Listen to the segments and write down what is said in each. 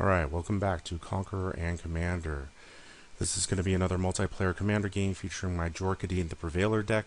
Alright, welcome back to Conqueror and Commander. This is going to be another multiplayer Commander game featuring my Jor Kadeen the Prevailer deck.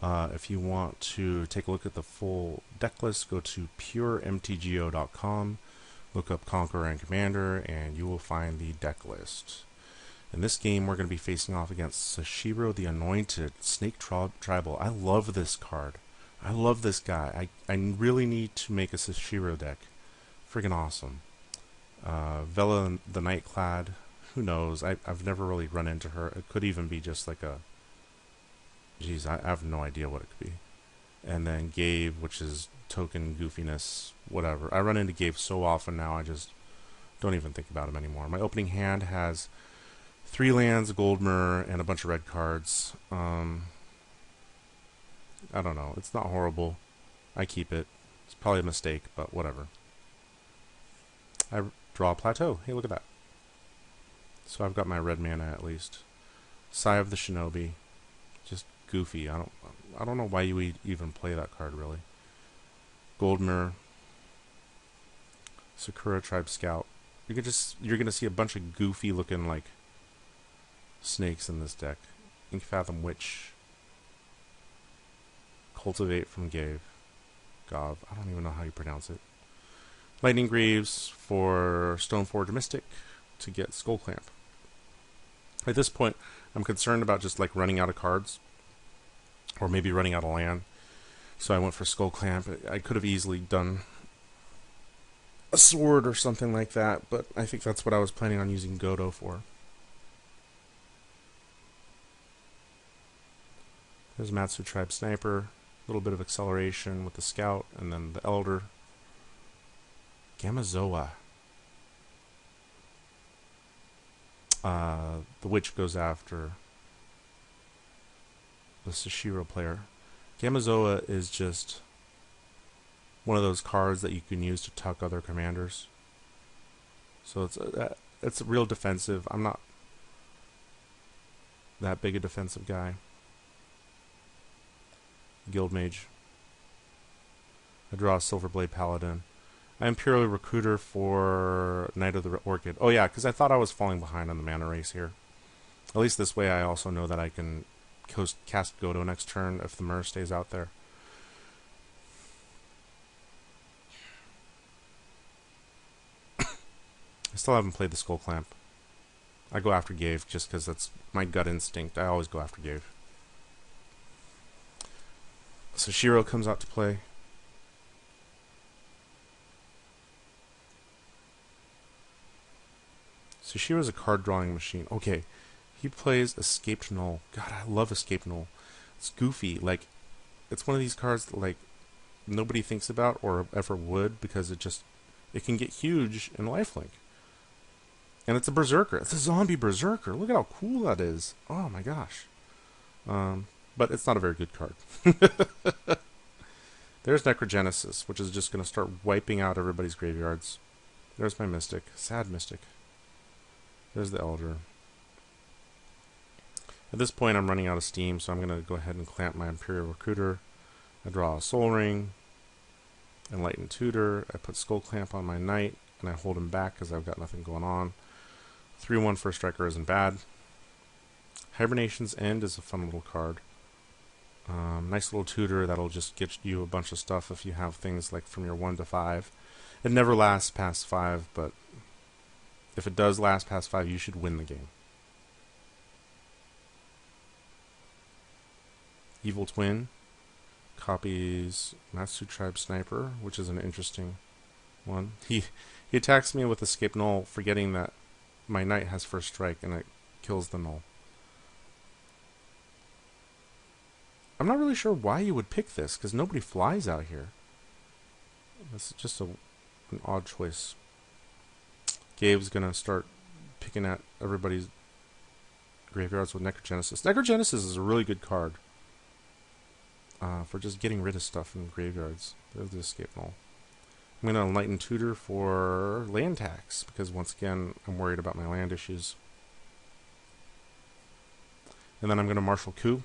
If you want to take a look at the full deck list, go to puremtgo.com, look up Conqueror and Commander, and you will find the deck list. In this game, we're going to be facing off against Seshiro the Anointed, Snake Tribal. I love this card. I love this guy. I really need to make a Seshiro deck. Friggin' awesome. Vela the Nightclad, who knows? I've never really run into her. It could even be just like a... Geez, I have no idea what it could be. And then Ghave, which is token goofiness, whatever. I run into Ghave so often now, I just don't even think about him anymore. My opening hand has 3 lands, a gold mirror, and a bunch of red cards. I don't know. It's not horrible. I keep it. It's probably a mistake, but whatever. I draw a plateau. Hey, look at that. So I've got my red mana at least. Sigh of the Shinobi. Just goofy. I don't know why you would even play that card really. Gold Mirror. Sakura Tribe Scout. You're gonna see a bunch of goofy looking like snakes in this deck. Ink Fathom Witch. Cultivate from Ghave. Ghave. I don't even know how you pronounce it. Lightning Greaves for Stoneforge Mystic to get Skull Clamp. At this point, I'm concerned about just like running out of cards, or maybe running out of land. So I went for Skull Clamp. I could have easily done a sword or something like that, but I think that's what I was planning on using Godo for. There's Matsu Tribe Sniper, a little bit of acceleration with the Scout, and then the Elder. Gamazoa. The Witch goes after the Seshiro player. Gamazoa is just one of those cards that you can use to tuck other commanders. So it's a real defensive. I'm not that big a defensive guy. Guild Mage. I draw a Silverblade Paladin. I'm purely Recruiter for Knight of the Orchid. Oh yeah, because I thought I was falling behind on the mana race here. At least this way I also know that I can cast Godo next turn if the Mirror stays out there. I still haven't played the Skull Clamp. I go after Ghave just because that's my gut instinct. I always go after Ghave. Seshiro comes out to play. Seshiro's a card drawing machine. Okay, he plays Escaped Null. God, I love Escaped Null. It's goofy. Like, it's one of these cards that like nobody thinks about or ever would because it can get huge in lifelink. And it's a berserker. It's a zombie berserker. Look at how cool that is. Oh my gosh. But it's not a very good card. There's Necrogenesis, which is just going to start wiping out everybody's graveyards. There's my Mystic. Sad Mystic. There's the Elder. At this point, I'm running out of steam, so I'm going to go ahead and clamp my Imperial Recruiter. I draw a Soul Ring, Enlightened Tutor. I put Skull Clamp on my Knight, and I hold him back because I've got nothing going on. 3-1 First Striker isn't bad. Hibernation's End is a fun little card. Nice little tutor that'll just get you a bunch of stuff if you have things like from your 1 to 5. It never lasts past 5, but if it does last past 5, you should win the game. Evil Twin copies Matsu Tribe Sniper, which is an interesting one. He attacks me with Escape Null, forgetting that my Knight has First Strike, and it kills the Null. I'm not really sure why you would pick this, because nobody flies out here. This is just an odd choice. Gabe's gonna start picking at everybody's graveyards with Necrogenesis. Necrogenesis is a really good card for just getting rid of stuff in graveyards. There's the Escape Null. I'm gonna Enlighten Tutor for land tax because once again I'm worried about my land issues. And then I'm gonna Martial Coup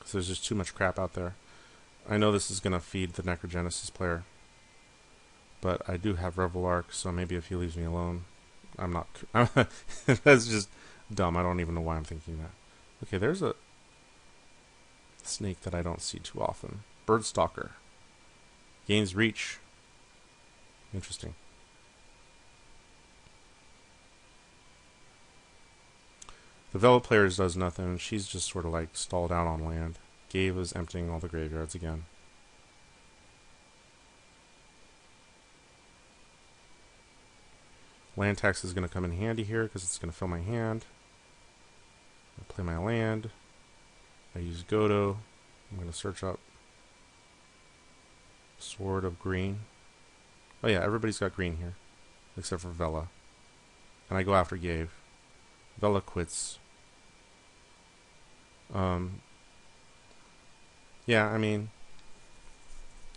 because there's just too much crap out there. I know this is gonna feed the Necrogenesis player. But I do have Revel Arc, so maybe if he leaves me alone, I'm not... That's just dumb. I don't even know why I'm thinking that. Okay, there's a snake that I don't see too often. Birdstalker. Gains reach. Interesting. The Vela player does nothing. She's just sort of like stalled out on land. Ghave is emptying all the graveyards again. Land tax is going to come in handy here because it's going to fill my hand. I play my land. I use Godo. I'm going to search up Sword of Green. Oh yeah, everybody's got green here, except for Vela. And I go after Ghave. Vela quits. Yeah, I mean,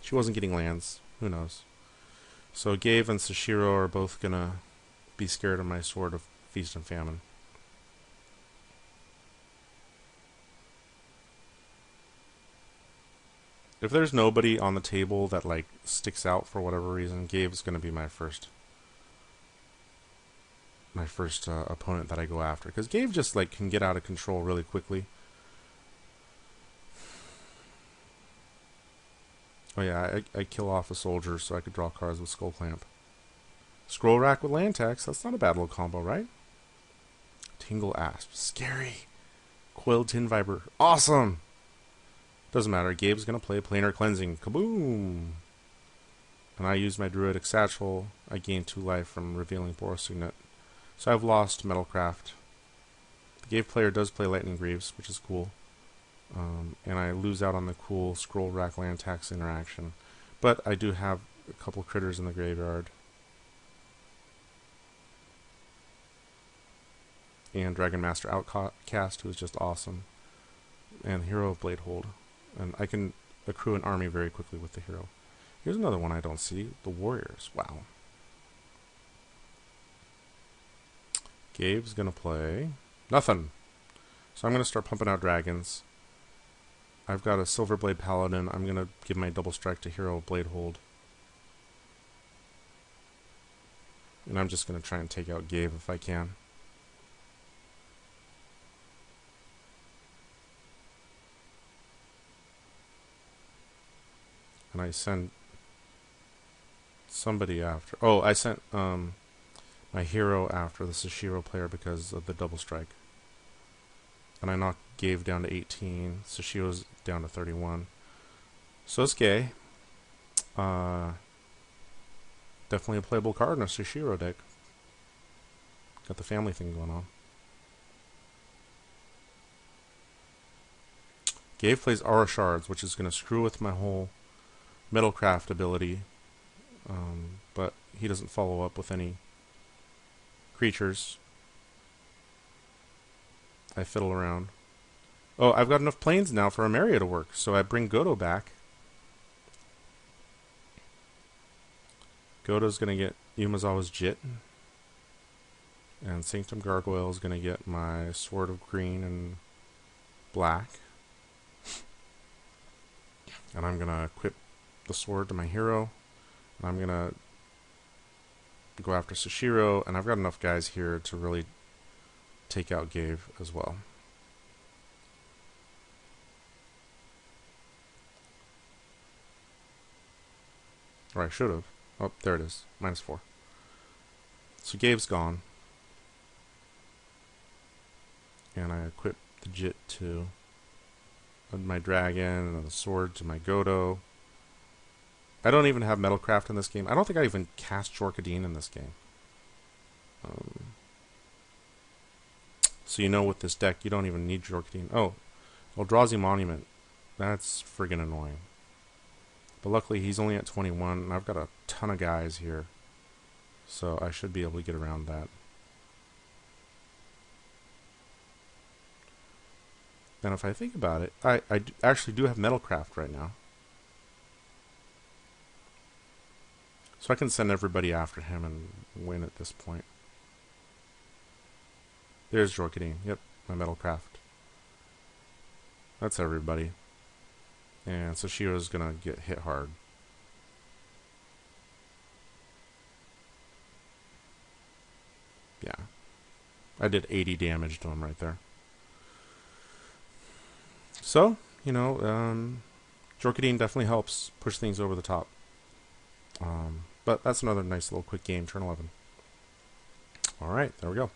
she wasn't getting lands. Who knows? So Ghave and Seshiro are both going to be scared of my Sword of Feast and Famine. If there's nobody on the table that like sticks out for whatever reason, Gabe's going to be my first opponent that I go after, because Ghave just like can get out of control really quickly. Oh yeah, I kill off a soldier so I could draw cards with Skull Clamp. Scroll Rack with land tax, that's not a bad little combo, right? Tingle Asp, scary. Coiled Tin Viper, awesome! Doesn't matter, Gabe's gonna play Planar Cleansing, kaboom! And I use my Druidic Satchel, I gain 2 life from revealing Boros Signet. So I've lost Metalcraft. The Ghave player does play Lightning Greaves, which is cool. And I lose out on the cool Scroll Rack land tax interaction. But I do have a couple critters in the graveyard. And Dragon Master Outcast, who is just awesome. And Hero of Bladehold. And I can accrue an army very quickly with the hero. Here's another one I don't see. The Warriors. Wow. Gabe's going to play nothing. So I'm going to start pumping out dragons. I've got a Silverblade Paladin. I'm going to give my double strike to Hero of Bladehold. And I'm just going to try and take out Ghave if I can. And I send somebody after. Oh, I sent my hero after the Seshiro player because of the double strike. And I knocked Ghave down to 18. Seshiro's down to 31. So it's gay. Definitely a playable card in a Seshiro deck. Got the family thing going on. Ghave plays Aura Shards, which is going to screw with my whole Metalcraft ability. But he doesn't follow up with any creatures. I fiddle around. Oh, I've got enough planes now for a Maria to work, so I bring Godo back. Godo's going to get Yumazawa's Jit. And Sanctum Gargoyle is going to get my Sword of Green and Black. And I'm going to equip the sword to my hero. And I'm going to go after Seshiro. And I've got enough guys here to really take out Ghave as well. Or I should have. Oh, there it is. -4. So Gave's gone. And I equip the Jit to my dragon and the sword to my Godo. I don't even have Metalcraft in this game. I don't think I even cast Jor Kadeen in this game. So you know with this deck, you don't even need Jor Kadeen. Oh, Eldrazi Monument. That's friggin' annoying. But luckily he's only at 21, and I've got a ton of guys here. So I should be able to get around that. And if I think about it, I actually do have Metalcraft right now. So I can send everybody after him and win at this point. There's Jor Kadeen. Yep, my Metalcraft. That's everybody. And Seshiro's gonna get hit hard. Yeah. I did 80 damage to him right there. So, Jor Kadeen definitely helps push things over the top. But that's another nice little quick game, turn 11. Alright, there we go.